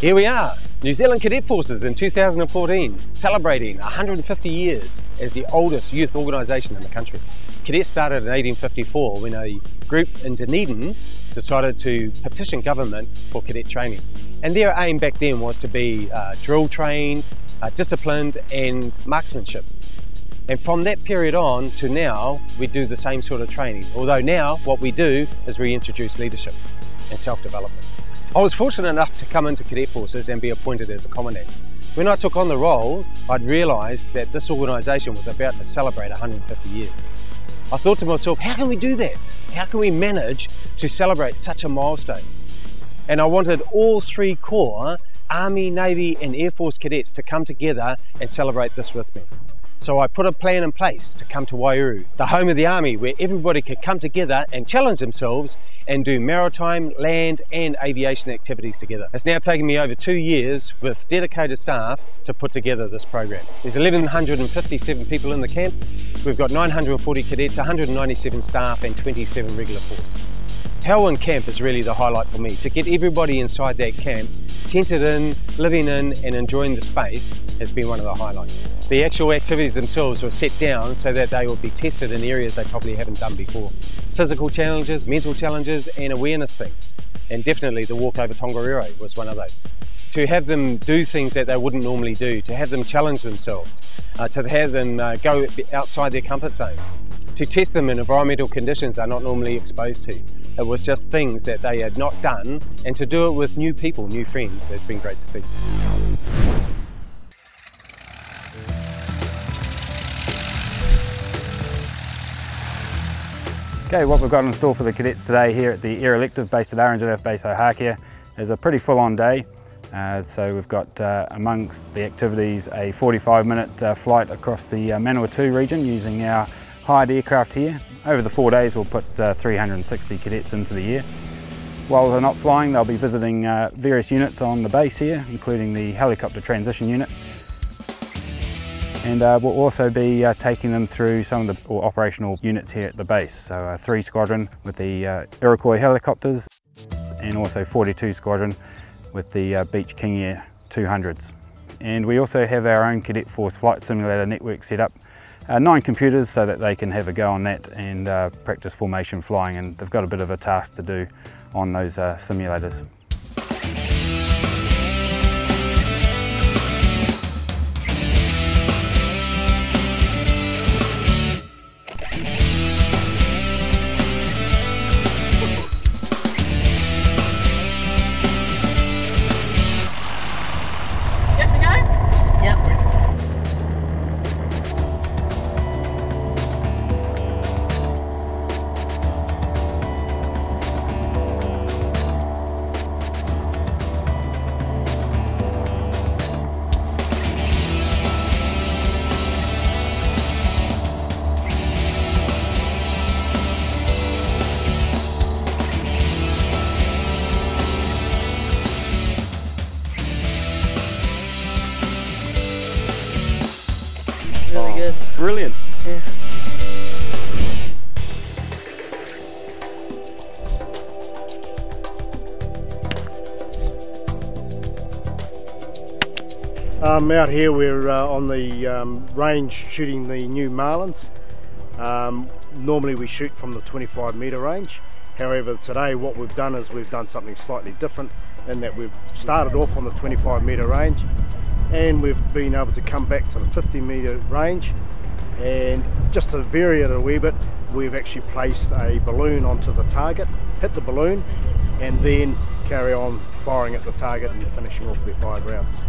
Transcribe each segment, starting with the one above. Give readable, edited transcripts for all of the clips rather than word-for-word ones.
Here we are, New Zealand Cadet Forces in 2014, celebrating 150 years as the oldest youth organisation in the country. Cadets started in 1854 when a group in Dunedin decided to petition government for cadet training. And their aim back then was to be drill trained, disciplined and marksmanship. And from that period on to now, we do the same sort of training. Although now what we do is we introduce leadership and self-development. I was fortunate enough to come into Cadet Forces and be appointed as a commandant. When I took on the role, I'd realised that this organisation was about to celebrate 150 years. I thought to myself, how can we do that? How can we manage to celebrate such a milestone? And I wanted all three corps, Army, Navy and Air Force cadets to come together and celebrate this with me. So I put a plan in place to come to Waiouru, the home of the Army, where everybody could come together and challenge themselves and do maritime, land and aviation activities together. It's now taken me over 2 years with dedicated staff to put together this program. There's 1,157 people in the camp. We've got 940 cadets, 197 staff and 27 regular force. Helwan camp is really the highlight for me. To get everybody inside that camp, tented in, living in and enjoying the space has been one of the highlights. The actual activities themselves were set down so that they would be tested in areas they probably haven't done before. Physical challenges, mental challenges and awareness things. And definitely the walk over Tongariro was one of those. To have them do things that they wouldn't normally do, to have them challenge themselves, to have them go outside their comfort zones, to test them in environmental conditions they're not normally exposed to. It was just things that they had not done, and to do it with new people, new friends, has been great to see. Okay, what we've got in store for the cadets today here at the Air Elective based at RNZF Base Ohakea is a pretty full-on day. So we've got amongst the activities a 45-minute flight across the Manawatu region using our hired aircraft here. Over the 4 days we'll put 360 cadets into the air. While they're not flying, they'll be visiting various units on the base here, including the helicopter transition unit. And we'll also be taking them through some of the operational units here at the base. So 3 Squadron with the Iroquois helicopters and also 42 Squadron with the Beach King Air 200s. And we also have our own Cadet Force flight simulator network set up. 9 computers so that they can have a go on that and practice formation flying, and they've got a bit of a task to do on those simulators. Really good. Brilliant. Yeah. Out here we're on the range shooting the new Marlins. Normally we shoot from the 25-metre range. However, today what we've done is we've done something slightly different in that we've started off on the 25-metre range and we've been able to come back to the 50-metre range, and just to vary it a wee bit, we've actually placed a balloon onto the target, hit the balloon and then carry on firing at the target and finishing off their 5 rounds.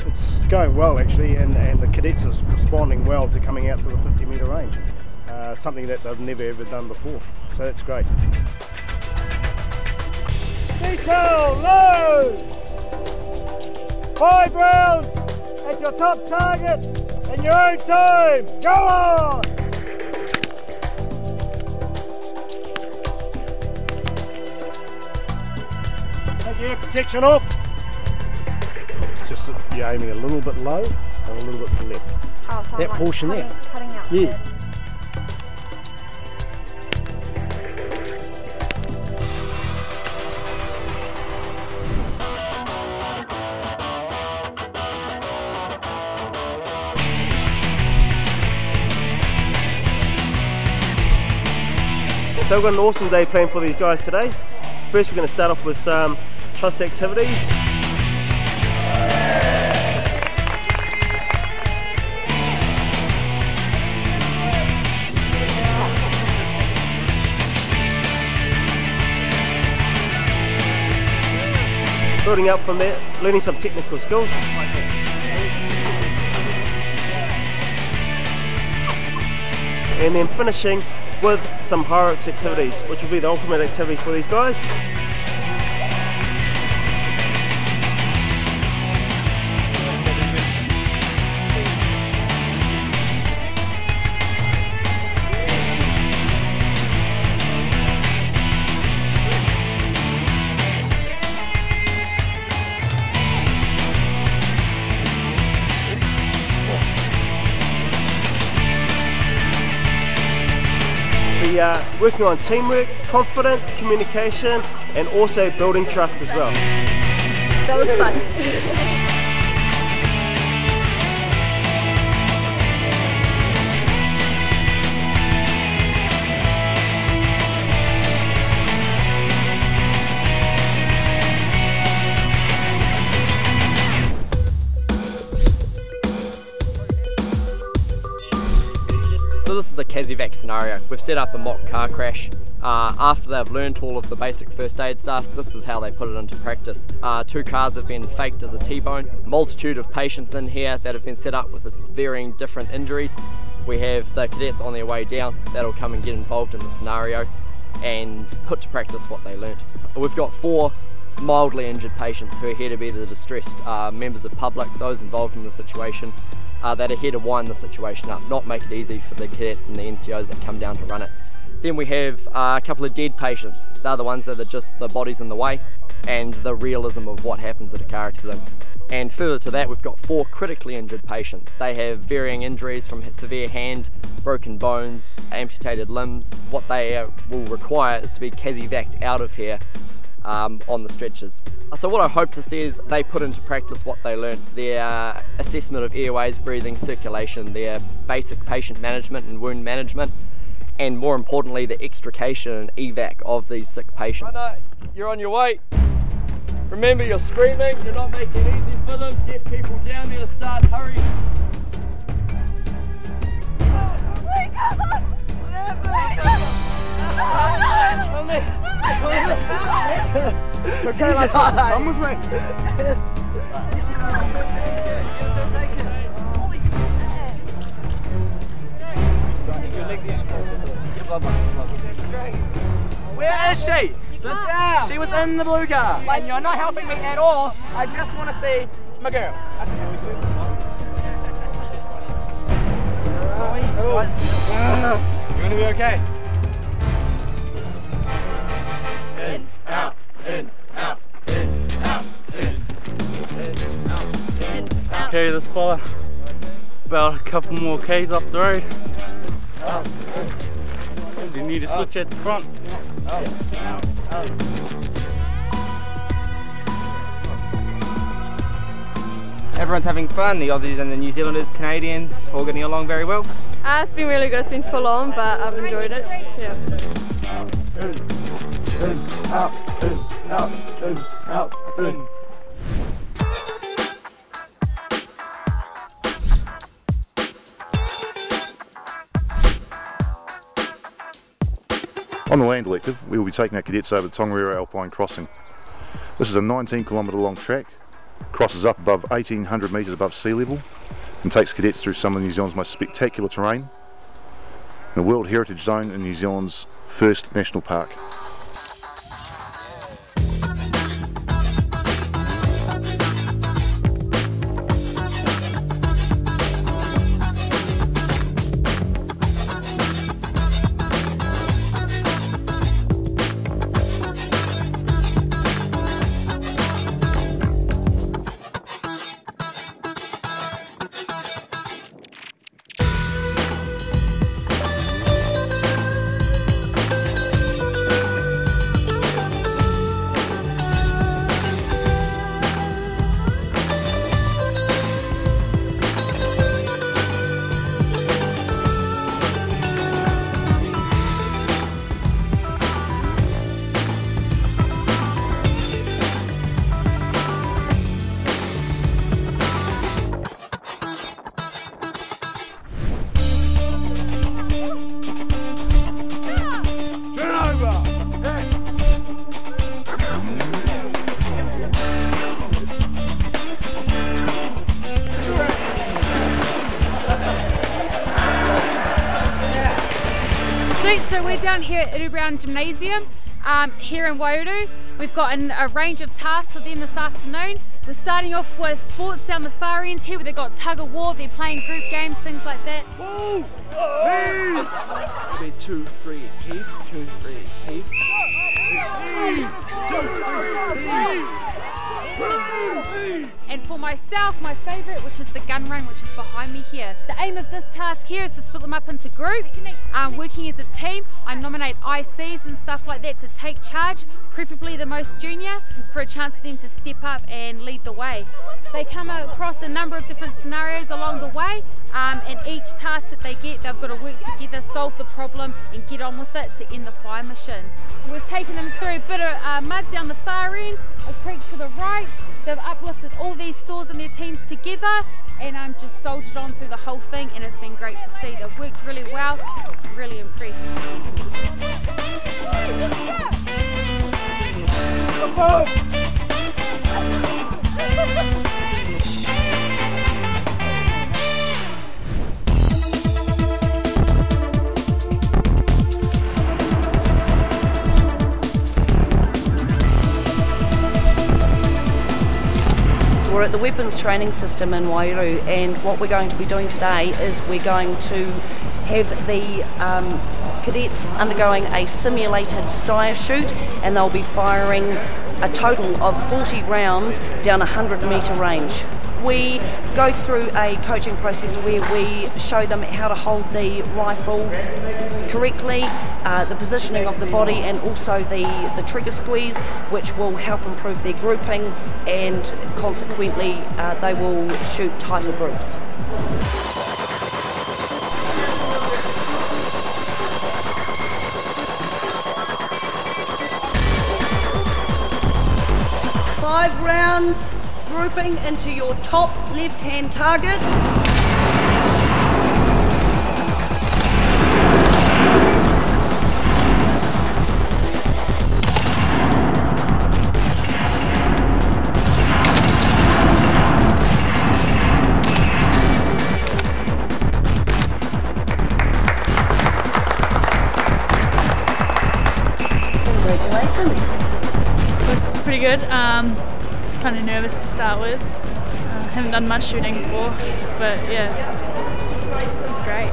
It's going well actually, and the cadets are responding well to coming out to the 50 metre range. Something that they've never ever done before, so that's great. Detail, low! 5 rounds at your top target in your own time. Go on! Take your air protection off. Just you're aiming a little bit low and a little bit to left. Oh, so that like portion cutting out. Yeah. So we've got an awesome day planned for these guys today. First we're going to start off with some trust activities. Building up from there, learning some technical skills. And then finishing with some higher ups activities, which will be the ultimate activity for these guys. We are working on teamwork, confidence, communication, and also building trust as well. That was fun. So this is the CASEVAC scenario. We've set up a mock car crash. After they've learnt all of the basic first aid stuff, this is how they put it into practice. 2 cars have been faked as a T-bone. Multitude of patients in here that have been set up with varying different injuries. We have the cadets on their way down that'll come and get involved in the scenario and put to practice what they learnt. We've got 4 mildly injured patients who are here to be the distressed members of public, those involved in the situation. That are here to wind the situation up, not make it easy for the cadets and the NCOs that come down to run it. Then we have a couple of dead patients. They're the ones that are just the bodies in the way and the realism of what happens at a car accident. And further to that, we've got 4 critically injured patients. They have varying injuries from severe hand, broken bones, amputated limbs. What they will require is to be CASEVAC'd out of here on the stretchers. So what I hope to see is they put into practice what they learnt, their assessment of airways, breathing, circulation, their basic patient management and wound management, and more importantly the extrication and evac of these sick patients. You're on your way. Remember, you're screaming, you're not making it easy for them. Get people down there to start, hurry. Okay, like, come with me. Where is she? Sit down. She was in the blue car. And you're not helping me at all. I just want to see my girl. You're going to be okay. In, out, in, out, in, out, in, out, in, out. Okay, this fella, about a couple more Ks up the road. You need to switch at the front. Everyone's having fun, the Aussies and the New Zealanders, Canadians, all getting along very well. It's been really good, it's been full on, but I've enjoyed it. Yeah. On the land elective, we will be taking our cadets over the Tongariro Alpine Crossing. This is a 19 kilometre long track crosses up above 1800 metres above sea level and takes cadets through some of New Zealand's most spectacular terrain, the World Heritage Zone in New Zealand's first national park. So we're down here at Brown Gymnasium here in Waiouru. We've got a range of tasks for them this afternoon. We're starting off with sports down the far end here where they've got tug of war, they're playing group games, things like that. 3, 2, 3, heave, 2, 3, heave. And for myself, my favourite, which is the gun run, which is behind me here. The aim of this task here is to split them up into groups, working as a team. I nominate ICs and stuff like that to take charge, preferably the most junior, for a chance for them to step up and lead the way. They come across a number of different scenarios along the way, and each task that they get, they've got to work together, solve the problem and get on with it to end the fire mission. We've taken them through a bit of mud down the far end, a creek to the right. They've uplifted all these stores and their teams together and just soldiered on through the whole thing, and it's been great to see. They've worked really well, really impressed. We're at the weapons training system in Waiouru, and what we're going to be doing today is we're going to have the cadets undergoing a simulated stire shoot, and they'll be firing a total of 40 rounds down a 100-metre range. We go through a coaching process where we show them how to hold the rifle correctly, the positioning of the body, and also the trigger squeeze, which will help improve their grouping, and consequently they will shoot tighter groups. Five rounds, grouping into your top left-hand target. Congratulations. It was pretty good. I was kind of nervous to start with. Haven't done much shooting before, but yeah, it was great.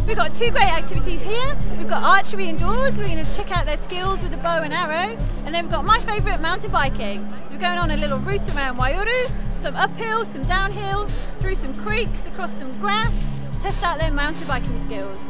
We've got two great activities here. We've got archery indoors, we're going to check out their skills with the bow and arrow, and then we've got my favourite, mountain biking. So we're going on a little route around Waiouru, some uphill, some downhill, through some creeks, across some grass, to test out their mountain biking skills.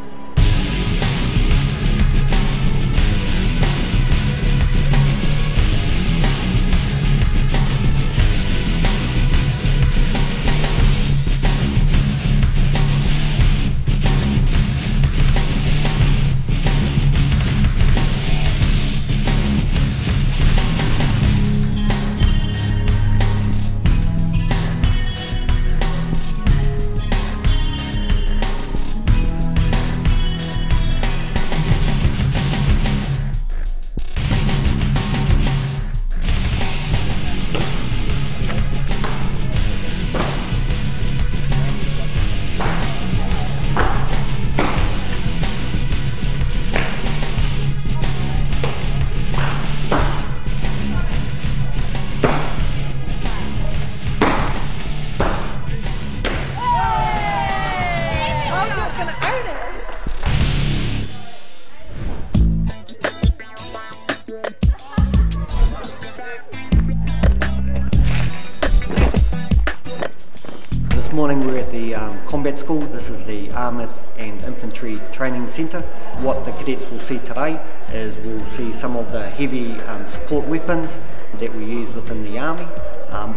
Armoured and Infantry Training Centre. What the cadets will see today is we'll see some of the heavy support weapons that we use within the Army.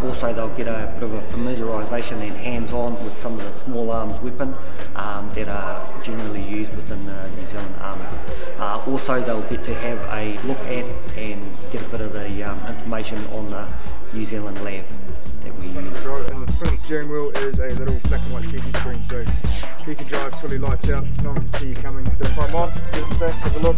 Also they'll get a bit of a familiarisation and hands-on with some of the small arms weapon that are generally used within the New Zealand Army. Also they'll get to have a look at and get a bit of the information on the New Zealand lab that we use. And the front steering wheel is a little black and white TV screen, so you can drive fully lights out, no one can see you coming. Don't climb on, get in the back, have a look.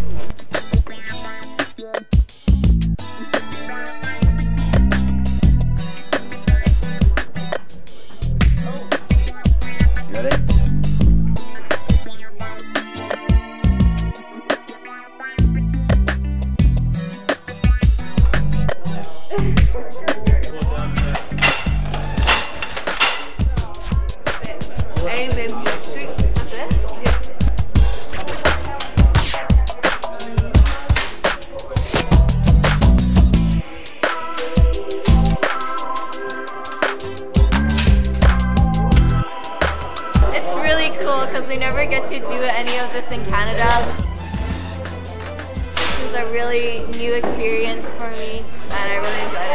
Because we never get to do any of this in Canada. This is a really new experience for me and I really enjoyed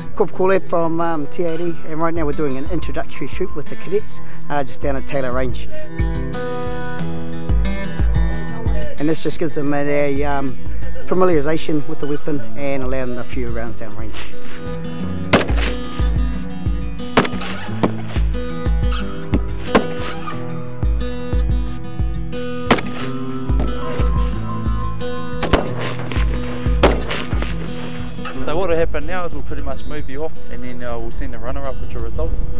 it. Corp Corlett from T80, and right now we're doing an introductory shoot with the cadets just down at Taylor Range. And this just gives them a familiarisation with the weapon and allowing them a few rounds down range. So what will happen now is we'll pretty much move you off and then we'll send a runner up with your results.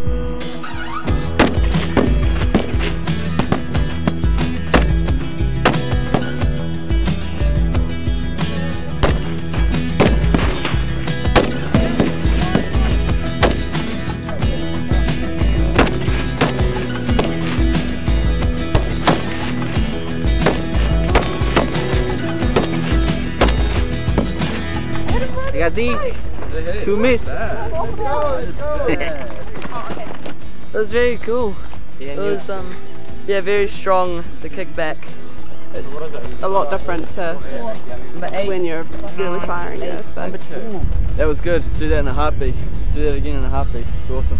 I got these. 2 miss. It was very cool. It was yeah, very strong, the kickback. It's a lot different to when you're really firing it, I suppose. That was good. Do that in a heartbeat. Do that again in a heartbeat. It's awesome.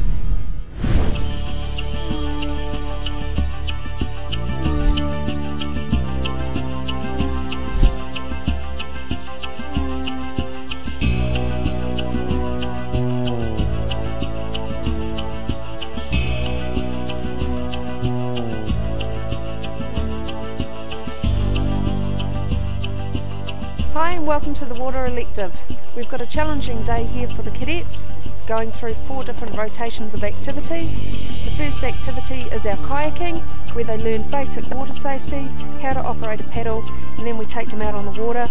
Hi and welcome to the Water Elective. We've got a challenging day here for the cadets, going through 4 different rotations of activities. The first activity is our kayaking, where they learn basic water safety, how to operate a paddle, and then we take them out on the water,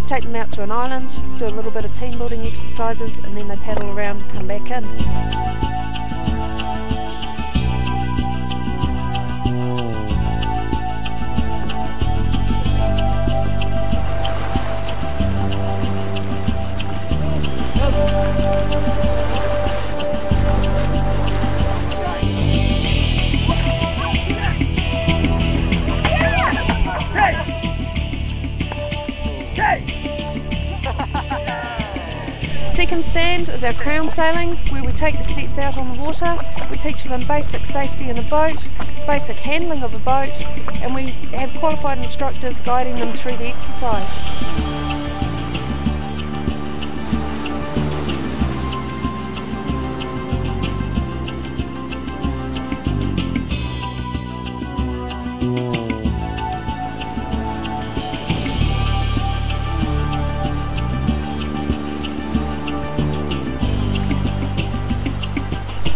take them out to an island, do a little bit of team building exercises, and then they paddle around and come back in. Second stand is our crown sailing, where we take the cadets out on the water, we teach them basic safety in a boat, basic handling of a boat, and we have qualified instructors guiding them through the exercise.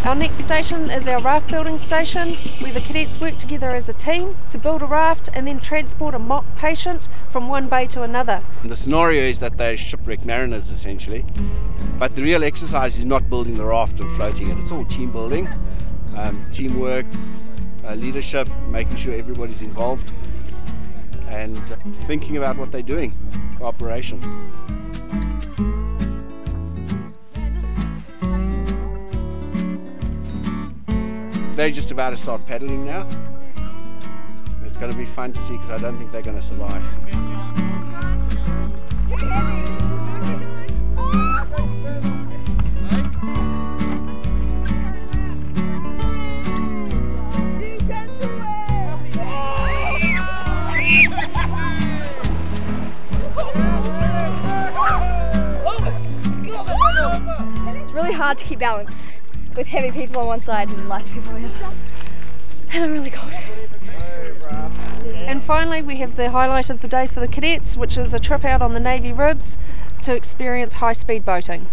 Our next station is our raft building station, where the cadets work together as a team to build a raft and then transport a mock patient from one bay to another. The scenario is that they're shipwrecked mariners essentially, but the real exercise is not building the raft and floating it. It's all team building, teamwork, leadership, making sure everybody's involved, and thinking about what they're doing, cooperation. They're just about to start paddling now. It's going to be fun to see because I don't think they're going to survive. It's really hard to keep balance with heavy people on one side and light people on the other. And I'm really cold. And finally we have the highlight of the day for the cadets, which is a trip out on the Navy Ribs to experience high-speed boating.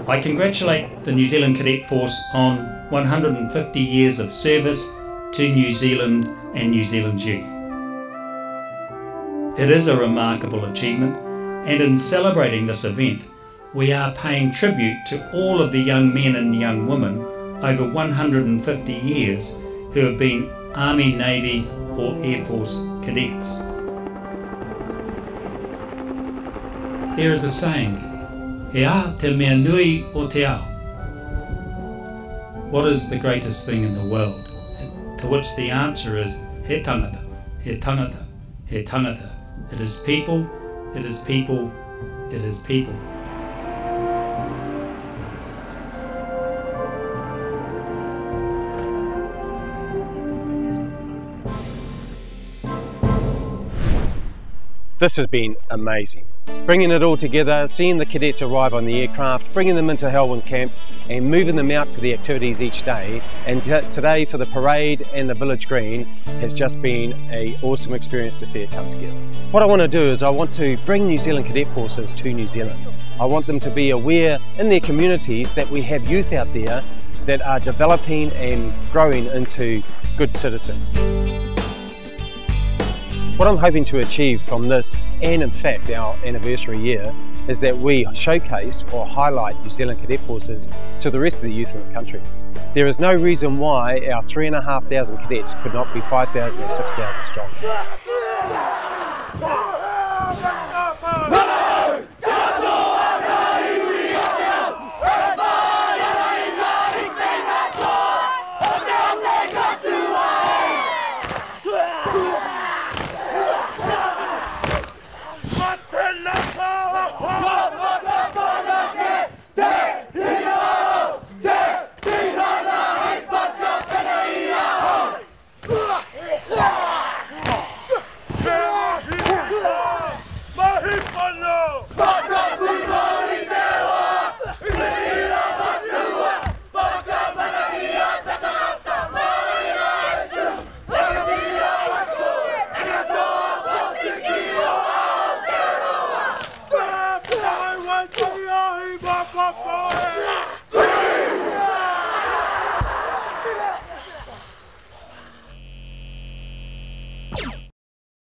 I congratulate the New Zealand Cadet Force on 150 years of service to New Zealand and New Zealand's youth. It is a remarkable achievement, and in celebrating this event, we are paying tribute to all of the young men and young women over 150 years who have been Army, Navy or Air Force cadets. There is a saying, "He a te mea nui o te ao." What is the greatest thing in the world? To which the answer is, he tangata, he tangata, he tangata. It is people, it is people, it is people. This has been amazing. Bringing it all together, seeing the cadets arrive on the aircraft, bringing them into Helwan Camp and moving them out to the activities each day. And today for the parade and the village green has just been an awesome experience to see it come together. What I want to do is I want to bring New Zealand Cadet Forces to New Zealand. I want them to be aware in their communities that we have youth out there that are developing and growing into good citizens. What I'm hoping to achieve from this, and in fact our anniversary year, is that we showcase or highlight New Zealand Cadet Forces to the rest of the youth in the country. There is no reason why our 3,500 cadets could not be 5,000 or 6,000 strong.